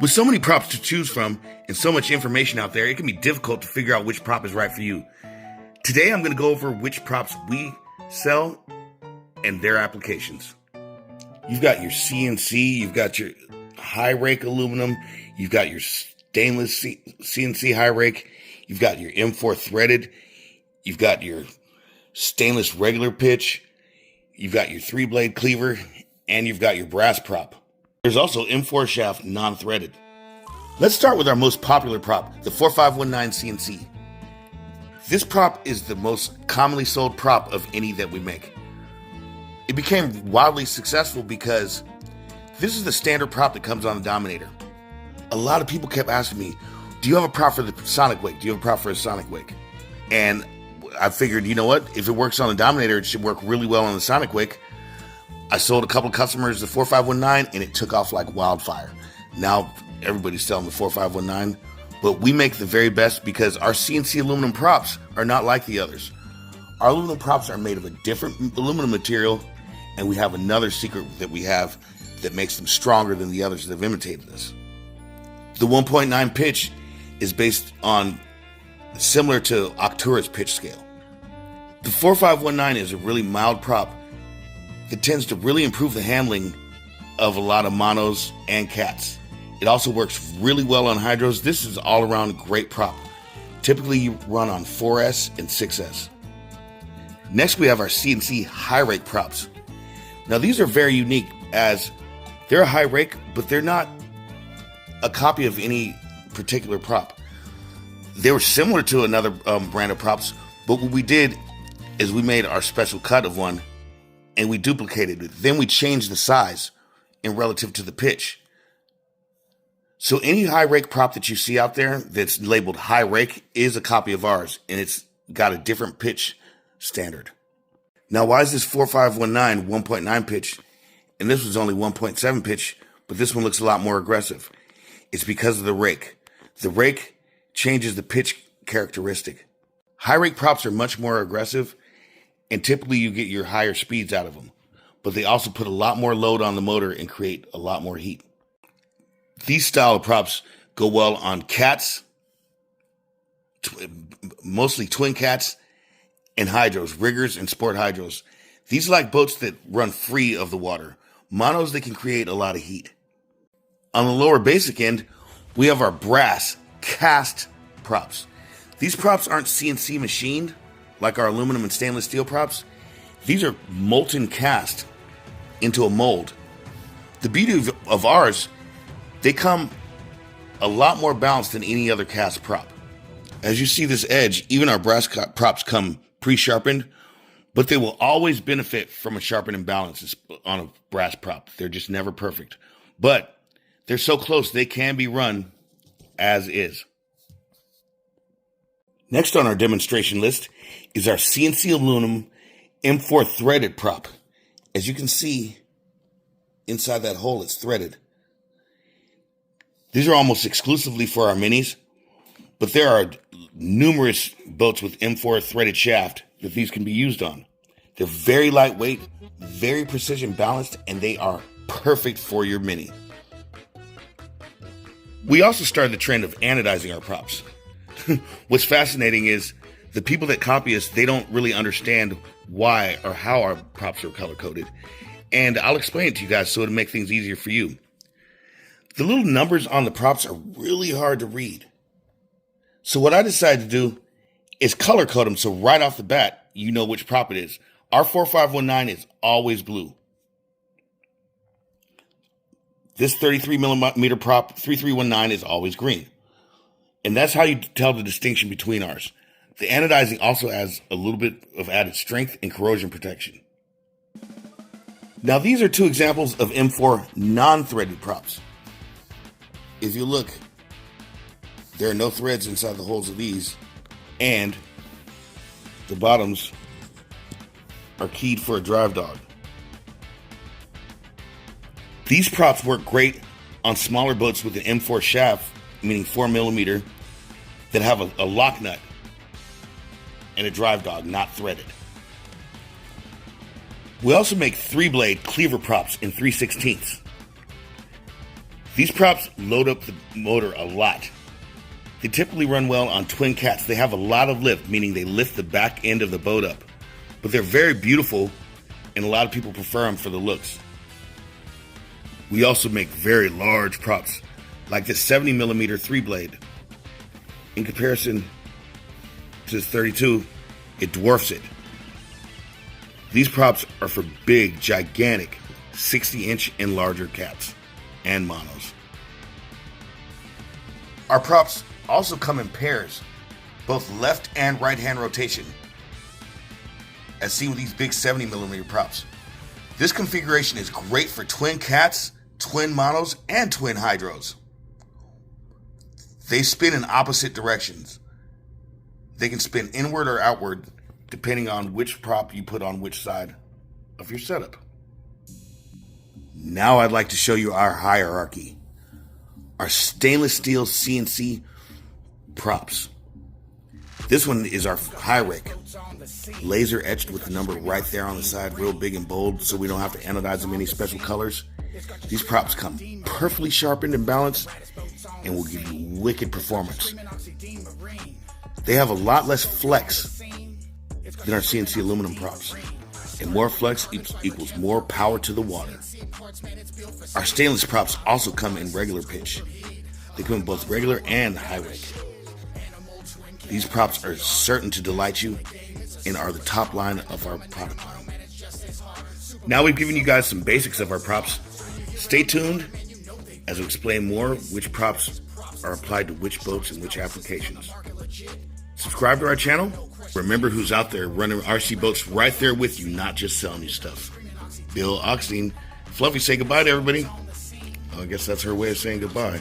With so many props to choose from and so much information out there, it can be difficult to figure out which prop is right for you. Today, I'm going to go over which props we sell and their applications. You've got your CNC, you've got your High Rake aluminum, you've got your stainless CNC High Rake, you've got your M4 threaded, you've got your stainless regular pitch, you've got your 3-blade cleaver, and you've got your brass prop. There's also M4 shaft non-threaded. Let's start with our most popular prop, the 4519 CNC. This prop is the most commonly sold prop of any that we make. It became wildly successful because this is the standard prop that comes on the Dominator. A lot of people kept asking me, do you have a prop for the Sonicwake? Do you have a prop for a Sonicwake? And I figured, you know what? If it works on the Dominator, it should work really well on the Sonicwake. I sold a couple of customers the 4519 and it took off like wildfire. Now everybody's selling the 4519, but we make the very best because our CNC aluminum props are not like the others. Our aluminum props are made of a different aluminum material, and we have another secret that we have that makes them stronger than the others that have imitated us. The 1.9 pitch is based on similar to Octura's pitch scale. The 4519 is a really mild prop that tends to really improve the handling of a lot of monos and cats. It also works really well on hydros. This is all around great prop. Typically you run on 4S and 6S. Next we have our CNC High Rake props. Now these are very unique as they're a high rake, but they're not a copy of any particular prop. They were similar to another brand of props, but what we did is we made our special cut of one and we duplicated it. Then we changed the size in relative to the pitch. So any high rake prop that you see out there that's labeled high rake is a copy of ours, and it's got a different pitch standard. Now, why is this 4519 1.9 pitch and this was only 1.7 pitch, but this one looks a lot more aggressive? It's because of the rake. The rake changes the pitch characteristic. High rake props are much more aggressive, and typically you get your higher speeds out of them, but they also put a lot more load on the motor and create a lot more heat. These style of props go well on cats, mostly twin cats, and hydros, riggers and sport hydros. These are like boats that run free of the water. Monos, they can create a lot of heat. On the lower basic end, we have our brass cast props. These props aren't CNC machined like our aluminum and stainless steel props. These are molten cast into a mold. The beauty of ours, they come a lot more balanced than any other cast prop. As you see this edge, even our brass props come pre-sharpened, but they will always benefit from a sharpened and balance on a brass prop. They're just never perfect, but they're so close they can be run as is. Next on our demonstration list is our CNC Aluminum M4 threaded prop. As you can see, inside that hole, it's threaded. These are almost exclusively for our minis, but there are numerous boats with M4 threaded shaft that these can be used on. They're very lightweight, very precision balanced, and they are perfect for your mini. We also started the trend of anodizing our props. What's fascinating is the people that copy us, they don't really understand why or how our props are color coded. And I'll explain it to you guys so it'll make things easier for you. The little numbers on the props are really hard to read. So what I decided to do is color code them so right off the bat, you know which prop it is. Our 4519 is always blue. This 33 millimeter prop, 3319, is always green. And that's how you tell the distinction between ours. The anodizing also has a little bit of added strength and corrosion protection. Now these are two examples of M4 non-threaded props. If you look, there are no threads inside the holes of these, and the bottoms are keyed for a drive dog. These props work great on smaller boats with an M4 shaft, meaning 4 millimeter, that have a lock nut and a drive dog, not threaded. We also make 3-blade cleaver props in 3/16. These props load up the motor a lot. They typically run well on twin cats. They have a lot of lift, meaning they lift the back end of the boat up. But they're very beautiful, and a lot of people prefer them for the looks. We also make very large props, like this 70mm 3-blade. In comparison to this 32, it dwarfs it. These props are for big, gigantic 60-inch and larger cats and monos. Our props also come in pairs, both left and right hand rotation, as seen with these big 70mm props. This configuration is great for twin cats, twin monos, and twin hydros. They spin in opposite directions. They can spin inward or outward depending on which prop you put on which side of your setup. Now I'd like to show you our hierarchy. Our stainless steel CNC props. This one is our High Rake. Laser etched with the number right there on the side, real big and bold, so we don't have to anodize them any special colors. These props come perfectly sharpened and balanced and will give you wicked performance. They have a lot less flex than our CNC aluminum props, and more flex equals more power to the water. Our stainless props also come in regular pitch. They come in both regular and high rake. These props are certain to delight you and are the top line of our product line. Now we've given you guys some basics of our props. Stay tuned as we explain more which props are applied to which boats and which applications. Subscribe to our channel. Remember who's out there running RC boats right there with you, not just selling you stuff. Bill Oxtein. Fluffy, say goodbye to everybody. I guess that's her way of saying goodbye.